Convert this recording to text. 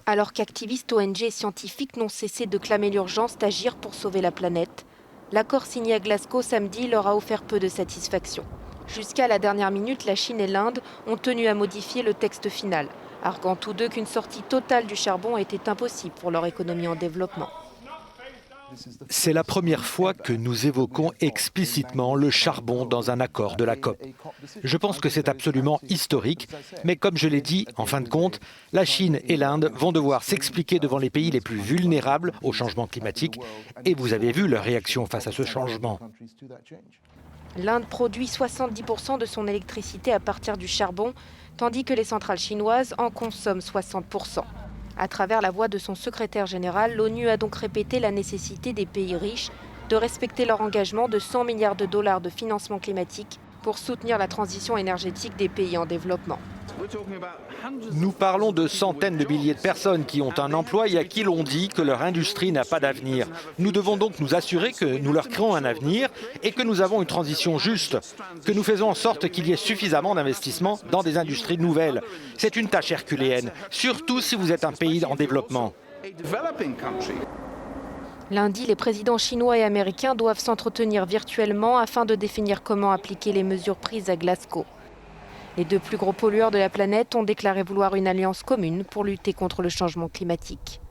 Alors qu'activistes, ONG et scientifiques n'ont cessé de clamer l'urgence d'agir pour sauver la planète, l'accord signé à Glasgow samedi leur a offert peu de satisfaction. Jusqu'à la dernière minute, la Chine et l'Inde ont tenu à modifier le texte final, arguant tous deux qu'une sortie totale du charbon était impossible pour leur économie en développement. C'est la première fois que nous évoquons explicitement le charbon dans un accord de la COP. Je pense que c'est absolument historique, mais comme je l'ai dit, en fin de compte, la Chine et l'Inde vont devoir s'expliquer devant les pays les plus vulnérables au changement climatique, et vous avez vu leur réaction face à ce changement. L'Inde produit 70% de son électricité à partir du charbon, tandis que les centrales chinoises en consomment 60%. À travers la voix de son secrétaire général, l'ONU a donc répété la nécessité des pays riches de respecter leur engagement de 100 milliards de dollars de financement climatique pour soutenir la transition énergétique des pays en développement. Nous parlons de centaines de milliers de personnes qui ont un emploi et à qui l'on dit que leur industrie n'a pas d'avenir. Nous devons donc nous assurer que nous leur créons un avenir et que nous avons une transition juste, que nous faisons en sorte qu'il y ait suffisamment d'investissements dans des industries nouvelles. C'est une tâche herculéenne, surtout si vous êtes un pays en développement. Lundi, les présidents chinois et américains doivent s'entretenir virtuellement afin de définir comment appliquer les mesures prises à Glasgow. Les deux plus gros pollueurs de la planète ont déclaré vouloir une alliance commune pour lutter contre le changement climatique.